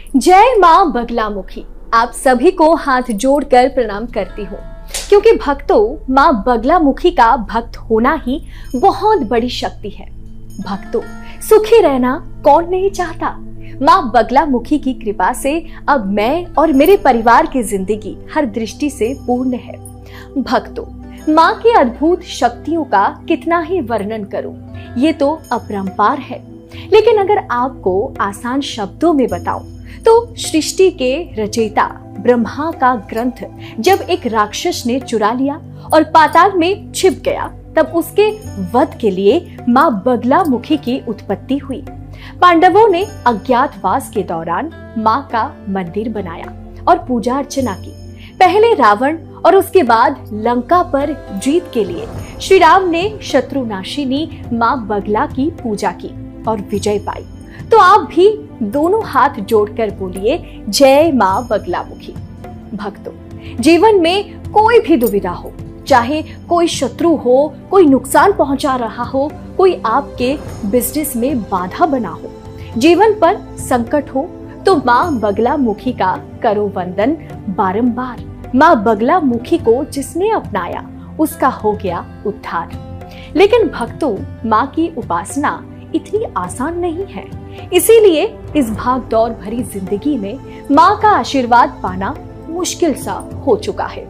जय मां बगलामुखी। आप सभी को हाथ जोड़कर प्रणाम करती हूँ, क्योंकि भक्तों, मां बगलामुखी का भक्त होना ही बहुत बड़ी शक्ति है। भक्तों, सुखी रहना कौन नहीं चाहता। मां बगलामुखी की कृपा से अब मैं और मेरे परिवार की जिंदगी हर दृष्टि से पूर्ण है। भक्तों, मां की अद्भुत शक्तियों का कितना ही वर्णन करूं, ये तो अपरंपार है। लेकिन अगर आपको आसान शब्दों में बताऊं तो सृष्टि के रचयिता ब्रह्मा का ग्रंथ जब एक राक्षस ने चुरा लिया और पाताल में छिप गया, तब उसके वध के लिए मां बगलामुखी की उत्पत्ति हुई। पांडवों ने अज्ञातवास के दौरान मां का मंदिर बनाया और पूजा अर्चना की। पहले रावण और उसके बाद लंका पर जीत के लिए श्री राम ने शत्रुनाशिनी मां बगला की पूजा की और विजय पाई। तो आप भी दोनों हाथ जोड़कर बोलिए, जय मां बगलामुखी। भक्तों, जीवन में कोई भी दुविधा हो, चाहे कोई शत्रु हो, कोई नुकसान पहुंचा रहा हो, कोई आपके बिजनेस में बाधा बना हो, जीवन पर संकट हो, तो मां बगलामुखी का करो वंदन बारंबार। मां बगलामुखी को जिसने अपनाया उसका हो गया उद्धार। लेकिन भक्तों, मां की उपासना इतनी आसान नहीं है। इसीलिए इस भाग दौड़ भरी जिंदगी में मां का आशीर्वाद पाना मुश्किल सा हो चुका है।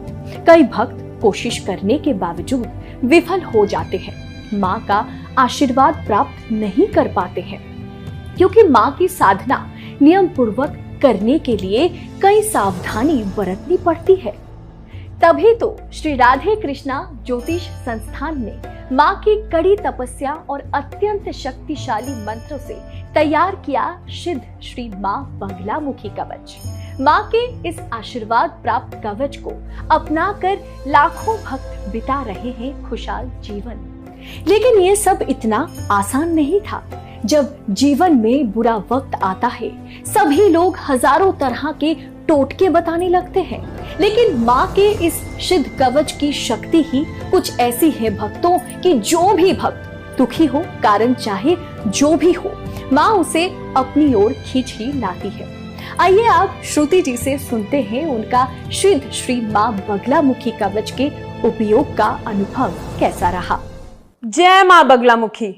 कई भक्त कोशिश करने के बावजूद विफल हो जाते हैं, मां का आशीर्वाद प्राप्त नहीं कर पाते हैं, क्योंकि मां की साधना नियम पूर्वक करने के लिए कई सावधानी बरतनी पड़ती है। तभी तो श्री राधे कृष्णा ज्योतिष संस्थान ने मां की कड़ी तपस्या और अत्यंत शक्तिशाली मंत्रों से तैयार किया सिद्ध श्री मां बगलामुखी कवच। मां के इस आशीर्वाद प्राप्त कवच को अपनाकर लाखों भक्त बिता रहे हैं खुशहाल जीवन। लेकिन ये सब इतना आसान नहीं था। जब जीवन में बुरा वक्त आता है, सभी लोग हजारों तरह के टोटके बताने लगते हैं, लेकिन मां के इस सिद्ध कवच की शक्ति ही कुछ ऐसी है भक्तों कि जो भी भक्त दुखी हो, कारण चाहे जो भी हो, मां उसे अपनी ओर खींच ही लाती है। आइए आप श्रुति जी से सुनते हैं उनका सिद्ध श्री मां बगलामुखी कवच के उपयोग का अनुभव कैसा रहा। जय मां बगलामुखी।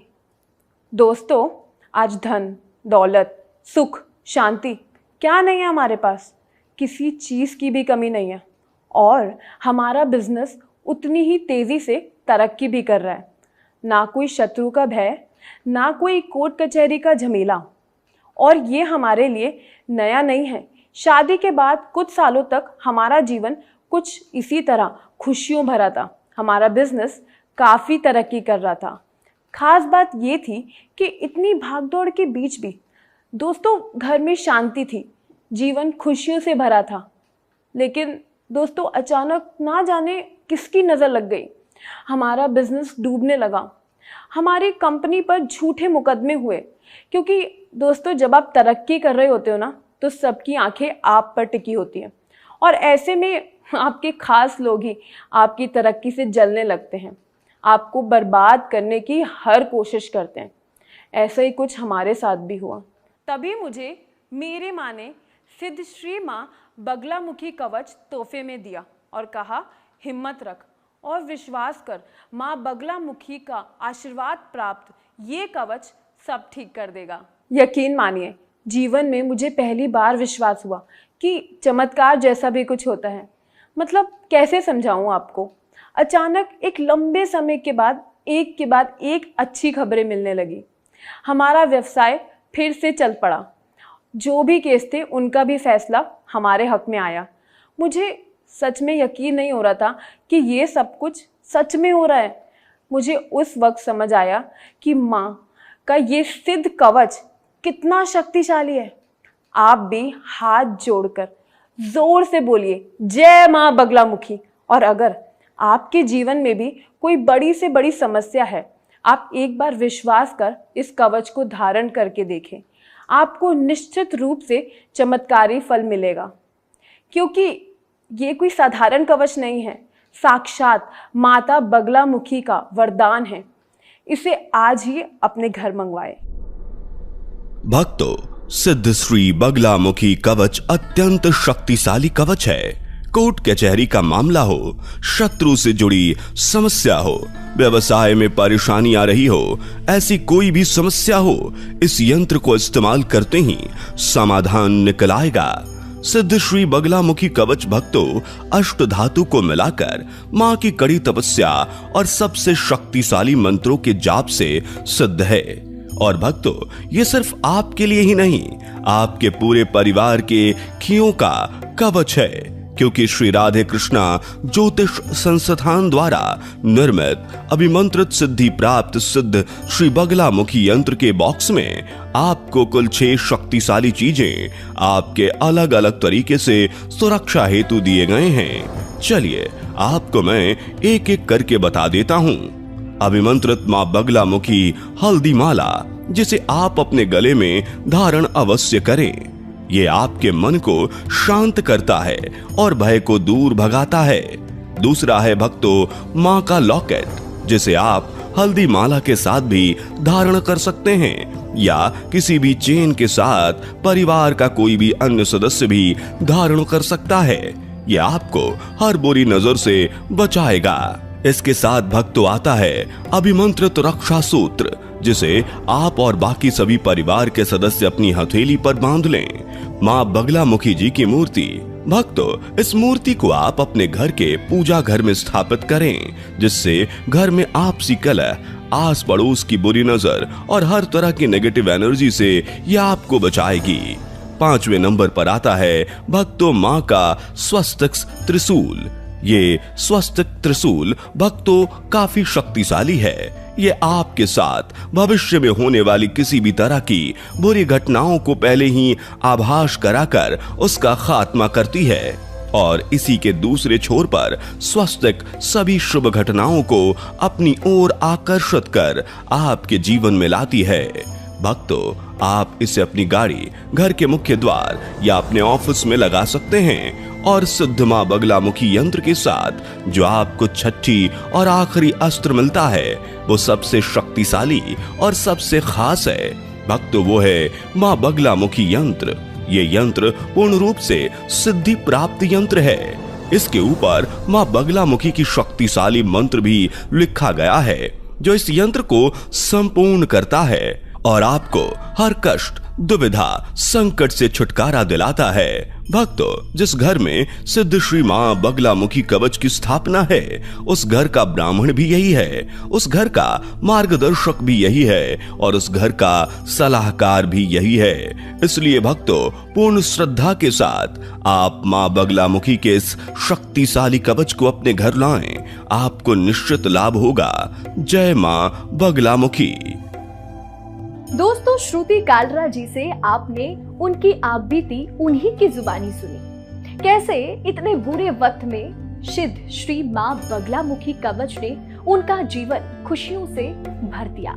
दोस्तों, आज धन, दौलत, सुख, शांति क्या नहीं है हमारे पास। किसी चीज़ की भी कमी नहीं है और हमारा बिजनेस उतनी ही तेज़ी से तरक्की भी कर रहा है। ना कोई शत्रु का भय, ना कोई कोर्ट कचहरी का झमेला। और ये हमारे लिए नया नहीं है। शादी के बाद कुछ सालों तक हमारा जीवन कुछ इसी तरह खुशियों भरा था। हमारा बिजनेस काफ़ी तरक्की कर रहा था। खास बात ये थी कि इतनी भागदौड़ के बीच भी दोस्तों घर में शांति थी, जीवन खुशियों से भरा था। लेकिन दोस्तों, अचानक ना जाने किसकी नज़र लग गई, हमारा बिजनेस डूबने लगा। हमारी कंपनी पर झूठे मुकदमे हुए, क्योंकि दोस्तों जब आप तरक्की कर रहे होते हो ना, तो सबकी आंखें आप पर टिकी होती हैं और ऐसे में आपके खास लोग ही आपकी तरक्की से जलने लगते हैं, आपको बर्बाद करने की हर कोशिश करते हैं। ऐसा ही कुछ हमारे साथ भी हुआ। तभी मुझे मेरे माँ ने सिद्ध श्री मां बगलामुखी कवच तोहफे में दिया और कहा, हिम्मत रख और विश्वास कर, मां बगलामुखी का आशीर्वाद प्राप्त ये कवच सब ठीक कर देगा। यकीन मानिए, जीवन में मुझे पहली बार विश्वास हुआ कि चमत्कार जैसा भी कुछ होता है। मतलब कैसे समझाऊं आपको। अचानक एक लंबे समय के बाद एक के बाद एक अच्छी खबरें मिलने लगी। हमारा व्यवसाय फिर से चल पड़ा। जो भी केस थे उनका भी फैसला हमारे हक में आया। मुझे सच में यकीन नहीं हो रहा था कि ये सब कुछ सच में हो रहा है। मुझे उस वक्त समझ आया कि माँ का ये सिद्ध कवच कितना शक्तिशाली है। आप भी हाथ जोड़कर जोर से बोलिए, जय माँ बगलामुखी। और अगर आपके जीवन में भी कोई बड़ी से बड़ी समस्या है, आप एक बार विश्वास कर इस कवच को धारण करके देखें। आपको निश्चित रूप से चमत्कारी फल मिलेगा, क्योंकि ये कोई साधारण कवच नहीं है, साक्षात माता बगलामुखी का वरदान है। इसे आज ही अपने घर मंगवाएं। भक्तों, सिद्ध श्री बगलामुखी कवच अत्यंत शक्तिशाली कवच है। कोर्ट कचहरी का मामला हो, शत्रु से जुड़ी समस्या हो, व्यवसाय में परेशानी आ रही हो, ऐसी कोई भी समस्या हो, इस यंत्र को इस्तेमाल करते ही समाधान निकल आएगा। सिद्ध श्री बगलामुखी कवच भक्तों अष्ट धातु को मिलाकर मां की कड़ी तपस्या और सबसे शक्तिशाली मंत्रों के जाप से सिद्ध है। और भक्तों ये सिर्फ आपके लिए ही नहीं, आपके पूरे परिवार के खियों का कवच है, क्योंकि श्री राधे कृष्णा ज्योतिष संस्थान द्वारा निर्मित अभिमंत्रित सिद्धि प्राप्त सिद्ध श्री बगलामुखी यंत्र के बॉक्स में आपको कुल 6 शक्तिशाली चीजें आपके अलग अलग तरीके से सुरक्षा हेतु दिए गए हैं। चलिए आपको मैं एक एक करके बता देता हूं। अभिमंत्रित मां बगलामुखी हल्दी माला, जिसे आप अपने गले में धारण अवश्य करें। ये आपके मन को शांत करता है और भय को दूर भगाता है। दूसरा है भक्तों मां का लॉकेट, जिसे आप हल्दी माला के साथ भी धारण कर सकते हैं या किसी भी चेन के साथ परिवार का कोई भी अन्य सदस्य भी धारण कर सकता है। ये आपको हर बुरी नजर से बचाएगा। इसके साथ भक्तों आता है अभिमंत्रित रक्षा सूत्र, जिसे आप और बाकी सभी परिवार के सदस्य अपनी हथेली पर बांध लें। मां बगलामुखी जी की मूर्ति भक्तों, इस मूर्ति को आप अपने घर के पूजा घर में स्थापित करें, जिससे घर में आपसी कलह, आस पड़ोस की बुरी नजर और हर तरह की नेगेटिव एनर्जी से यह आपको बचाएगी। 5वें नंबर पर आता है भक्तों मां का स्वस्तिक त्रिशूल। ये स्वस्तिक त्रिशूल भक्तों काफी शक्तिशाली है। ये आपके साथ भविष्य में होने वाली किसी भी तरह की बुरी घटनाओं को पहले ही आभास कराकर उसका खात्मा करती है, और इसी के दूसरे छोर पर स्वस्तिक सभी शुभ घटनाओं को अपनी ओर आकर्षित कर आपके जीवन में लाती है। भक्तों आप इसे अपनी गाड़ी, घर के मुख्य द्वार या अपने ऑफिस में लगा सकते हैं, और सिद्ध मां बगलामुखी यंत्र के साथ जो आपको छठी और आखिरी अस्त्र मिलता है वो सबसे शक्तिशाली और सबसे खास है। भक्तों वो है मां बगलामुखी यंत्र। ये यंत्र पूर्ण रूप से सिद्धि प्राप्त यंत्र है। इसके ऊपर मां बगलामुखी की शक्तिशाली मंत्र भी लिखा गया है, जो इस यंत्र को संपूर्ण करता है और आपको हर कष्ट, दुविधा, संकट से छुटकारा दिलाता है। भक्तों जिस घर में सिद्ध श्री मां बगलामुखी कवच की स्थापना है, उस घर का ब्राह्मण भी यही है, उस घर का मार्गदर्शक भी यही है, और उस घर का सलाहकार भी यही है। इसलिए भक्तों पूर्ण श्रद्धा के साथ आप मां बगलामुखी के इस शक्तिशाली कवच को अपने घर लाएं, आपको निश्चित लाभ होगा। जय मां बगलामुखी। दोस्तों श्रुति कालरा जी से आपने उनकी आप बीती उन्हीं की जुबानी सुनी। कैसे इतने बुरे वक्त में सिद्ध श्री मां बगलामुखी कवच ने उनका जीवन खुशियों से भर दिया।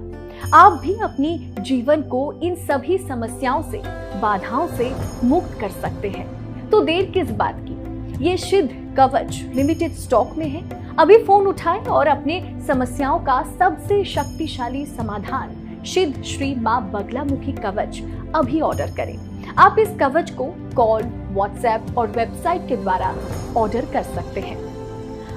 आप भी अपनी जीवन को इन सभी समस्याओं से, बाधाओं से मुक्त कर सकते हैं। तो देर किस बात की? ये सिद्ध कवच लिमिटेड स्टॉक में है। अभी फोन उठाएं और अपने समस्याओं का सबसे शक्तिशाली समाधान सिद्ध श्री मां बगलामुखी कवच अभी ऑर्डर करें। आप इस कवच को कॉल, व्हाट्सएप और वेबसाइट के द्वारा ऑर्डर कर सकते हैं।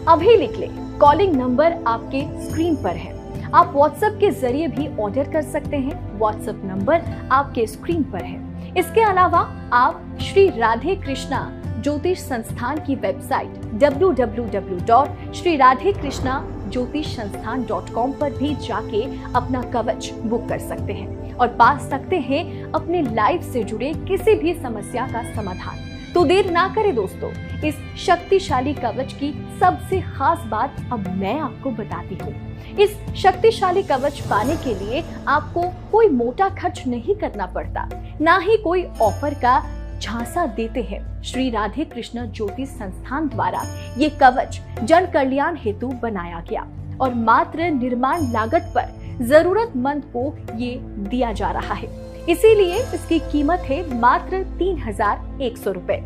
अभी लिख लें, कॉलिंग नंबर आपके स्क्रीन पर है। आप व्हाट्सएप के जरिए भी ऑर्डर कर सकते हैं। व्हाट्सएप नंबर आपके स्क्रीन पर है। इसके अलावा आप श्री राधे कृष्णा ज्योतिष संस्थान की वेबसाइट www.श्रीराधेकृष्णाज्योतिषसंस्थान.com पर भी जाके अपना कवच बुक कर सकते हैं और पा सकते हैं अपने लाइफ से जुड़े किसी भी समस्या का समाधान। तो देर ना करें दोस्तों, इस शक्तिशाली कवच की सबसे खास बात अब मैं आपको बताती हूँ। इस शक्तिशाली कवच पाने के लिए आपको कोई मोटा खर्च नहीं करना पड़ता, ना ही कोई ऑफर का झांसा देते हैं। श्री राधे कृष्ण ज्योतिष संस्थान द्वारा ये कवच जन कल्याण हेतु बनाया गया और मात्र निर्माण लागत पर जरूरतमंद को ये दिया जा रहा है। इसीलिए इसकी कीमत है मात्र 3100 रुपए।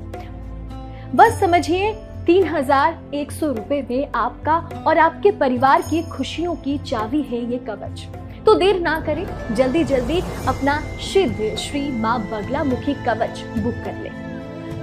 बस समझिए 3100 रुपए में आपका और आपके परिवार की खुशियों की चाबी है ये कवच। तो तो देर ना करें, जल्दी जल्दी अपना सिद्ध श्री मां बगलामुखी कवच बुक कर लें।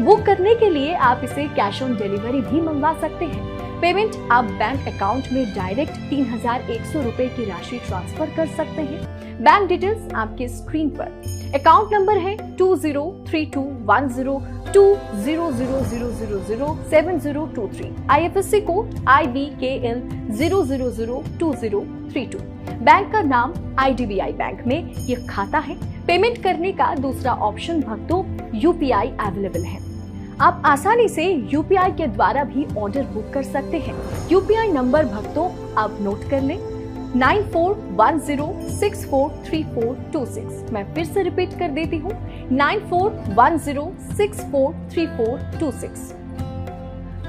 बुक करने के लिए आप इसे कैश ऑन डिलीवरी भी मंगवा सकते हैं। पेमेंट आप बैंक अकाउंट में डायरेक्ट 3,100 रुपए की राशि ट्रांसफर कर सकते हैं। बैंक डिटेल्स आपके स्क्रीन पर। अकाउंट नंबर है 2032100000007023। IFSC code IBKL 0002032। बैंक का नाम IDBI बैंक में ये खाता है। पेमेंट करने का दूसरा ऑप्शन भक्तों UPI अवेलेबल है। आप आसानी से UPI के द्वारा भी ऑर्डर बुक कर सकते हैं। UPI नंबर भक्तों आप नोट कर लें 9410643426। मैं फिर से रिपीट कर देती हूँ 9410643426।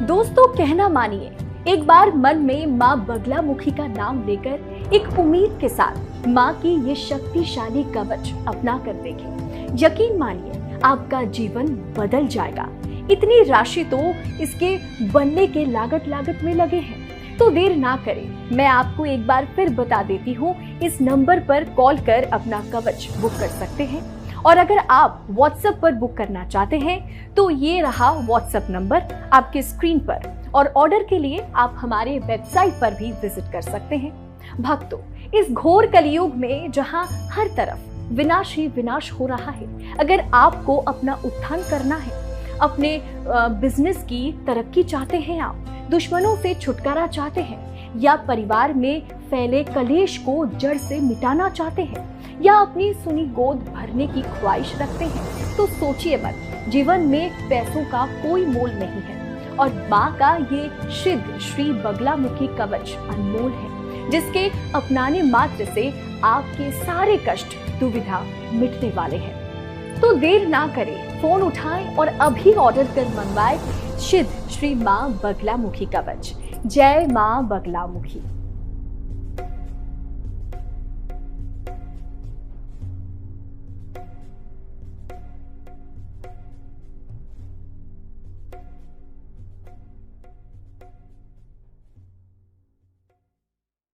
दोस्तों कहना मानिए, एक बार मन में मां बगलामुखी का नाम लेकर एक उम्मीद के साथ मां की ये शक्तिशाली कवच अपना कर देखें। यकीन मानिए आपका जीवन बदल जाएगा। इतनी राशि तो इसके बनने के लागत में लगे हैं। तो देर ना करें, मैं आपको एक बार फिर बता देती हूँ, इस नंबर पर कॉल कर अपना कवच बुक कर सकते हैं। और अगर आप व्हाट्सएप पर बुक करना चाहते हैं तो ये रहा व्हाट्सएप नंबर आपके स्क्रीन पर, और ऑर्डर के लिए आप हमारे वेबसाइट पर भी विजिट कर सकते हैं। भक्तों, इस घोर कलयुग में जहां हर तरफ विनाश ही विनाश हो रहा है, अगर आपको अपना उत्थान करना है, अपने बिजनेस की तरक्की चाहते हैं, आप दुश्मनों से छुटकारा चाहते हैं, या परिवार में फैले कलेश को जड़ से मिटाना चाहते हैं, या अपनी सुनी गोद भरने की ख्वाहिश रखते हैं, तो सोचिए मत, जीवन में पैसों का कोई मोल नहीं है। और माँ का ये सिद्ध श्री बगलामुखी कवच अनमोल है, जिसके अपनाने मात्र से आपके सारे कष्ट दुविधा मिटने वाले हैं। तो देर ना करें, फोन उठाएं और अभी ऑर्डर कर मंगवाएं सिद्ध श्री मां बगलामुखी कवच। जय मां बगलामुखी।